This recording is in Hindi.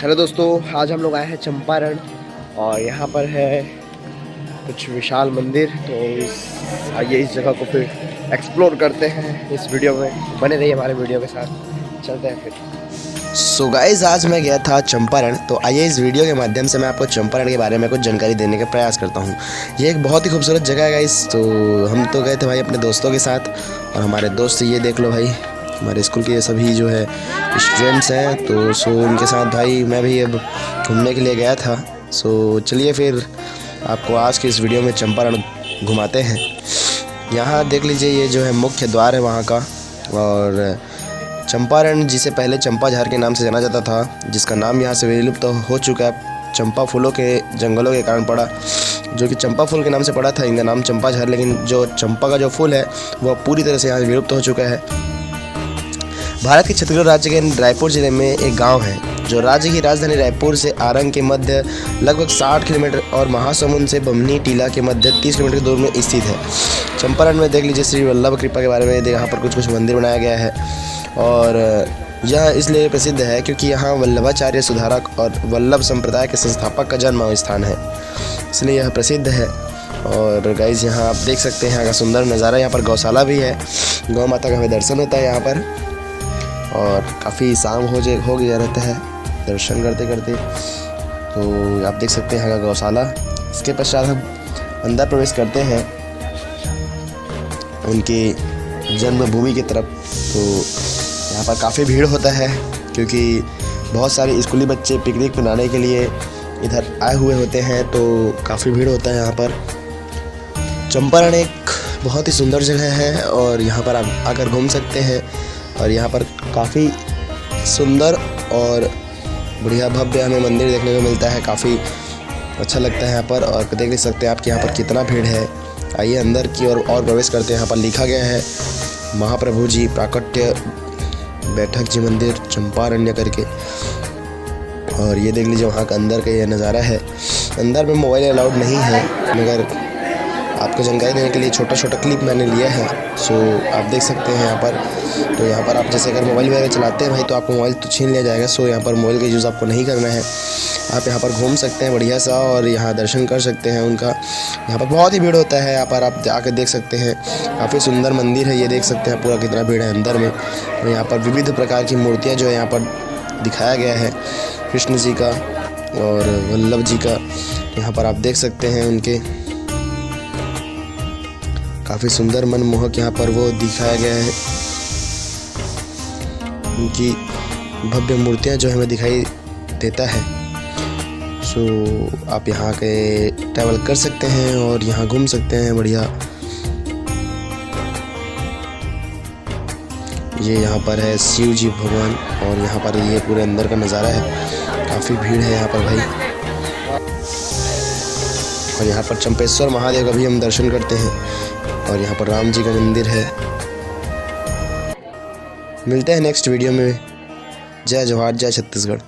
हेलो दोस्तों, आज हम लोग आए हैं चंपारण और यहाँ पर है कुछ विशाल मंदिर। तो आइए इस जगह को फिर एक्सप्लोर करते हैं। इस वीडियो में बने रहिए हमारे वीडियो के साथ, चलते हैं फिर। सो गाइस, आज मैं गया था चंपारण। तो आइए इस वीडियो के माध्यम से मैं आपको चंपारण के बारे में कुछ जानकारी देने का प्रयास करता हूँ। ये एक बहुत ही खूबसूरत जगह है गाइस। तो हम तो गए थे भाई अपने दोस्तों के साथ, और हमारे दोस्त ये देख लो भाई, हमारे स्कूल के सभी जो है स्टूडेंट्स हैं। तो सो उनके साथ भाई मैं भी अब घूमने के लिए गया था। सो चलिए फिर आपको आज के इस वीडियो में चंपारण घुमाते हैं। यहाँ देख लीजिए, ये जो है मुख्य द्वार है वहाँ का। और चंपारण जिसे पहले चंपाझार के नाम से जाना जाता था, जिसका नाम यहाँ से विलुप्त हो चुका है। चंपा फूलों के जंगलों के कारण पड़ा, जो कि चंपा फूल के नाम से पड़ा था, इनका नाम चंपाझार। लेकिन जो चंपा का जो फूल है वह पूरी तरह से यहाँ विलुप्त हो चुका है। भारत के छत्तीसगढ़ राज्य के रायपुर जिले में एक गांव है जो राज्य की राजधानी रायपुर से आरंग के मध्य लगभग 60 किलोमीटर और महासमुंद से बमनी टीला के मध्य 30 किलोमीटर दूर में स्थित है। चंपारण में देख लीजिए श्री वल्लभ कृपा के बारे में यहाँ पर कुछ मंदिर बनाया गया है। और यह इसलिए प्रसिद्ध है क्योंकि यहाँ वल्लभाचार्य सुधारक और वल्लभ संप्रदाय के संस्थापक का जन्म स्थान है, इसलिए यह प्रसिद्ध है। और गाइस, यहाँ आप देख सकते हैं यहाँ का सुंदर नज़ारा। यहाँ पर गौशाला भी है, गौ माता का हमें दर्शन होता है यहाँ पर। और काफ़ी शाम हो गया रहता है दर्शन करते करते। तो आप देख सकते हैं यहाँ का गौशाला। इसके पश्चात हम अंदर प्रवेश करते हैं उनकी जन्मभूमि की तरफ। तो यहाँ पर काफ़ी भीड़ होता है क्योंकि बहुत सारे स्कूली बच्चे पिकनिक मनाने के लिए इधर आए हुए होते हैं। तो काफ़ी भीड़ होता है यहाँ पर। चंपारण एक बहुत ही सुंदर जगह है और यहाँ पर आप आकर घूम सकते हैं। और यहाँ पर काफ़ी सुंदर और बढ़िया भव्य हमें मंदिर देखने को मिलता है। काफ़ी अच्छा लगता है यहाँ पर। और देख सकते हैं आप कि यहाँ पर कितना भीड़ है। आइए अंदर की ओर और प्रवेश करते हैं। यहाँ पर लिखा गया है महाप्रभु जी प्राकट्य बैठक जी मंदिर चंपारण्य करके। और ये देख लीजिए वहाँ का अंदर का ये नज़ारा है। अंदर में मोबाइल अलाउड नहीं है, मगर आपको जानकारी देने के लिए छोटा छोटा क्लिप मैंने लिया है। सो आप देख सकते हैं यहाँ पर। तो यहाँ पर आप जैसे अगर मोबाइल वगैरह चलाते हैं भाई, तो आपको मोबाइल तो छीन लिया जाएगा। सो यहाँ पर मोबाइल का यूज़ आपको नहीं करना है। आप यहाँ पर घूम सकते हैं बढ़िया सा, और यहाँ दर्शन कर सकते हैं उनका। यहाँ पर बहुत ही भीड़ होता है। यहाँ पर आप आकर देख सकते हैं, काफ़ी सुंदर मंदिर है। ये देख सकते हैं पूरा कितना भीड़ है अंदर में। और यहाँ पर विविध प्रकार की मूर्तियाँ जो है यहाँ पर दिखाया गया है, कृष्ण जी का और वल्लभ जी का। यहाँ पर आप देख सकते हैं उनके काफ़ी सुंदर मनमोहक यहाँ पर वो दिखाया गया है। उनकी भव्य मूर्तियाँ जो हमें दिखाई देता है। सो आप यहाँ के ट्रैवल कर सकते हैं और यहाँ घूम सकते हैं बढ़िया। ये यहाँ पर है शिव जी भगवान, और यहाँ पर ये पूरे अंदर का नज़ारा है। काफ़ी भीड़ है यहाँ पर भाई। और यहाँ पर चंपेश्वर महादेव का भी हम दर्शन करते हैं। और यहाँ पर राम जी का मंदिर है। मिलते हैं नेक्स्ट वीडियो में। जय जोहार, जय छत्तीसगढ़।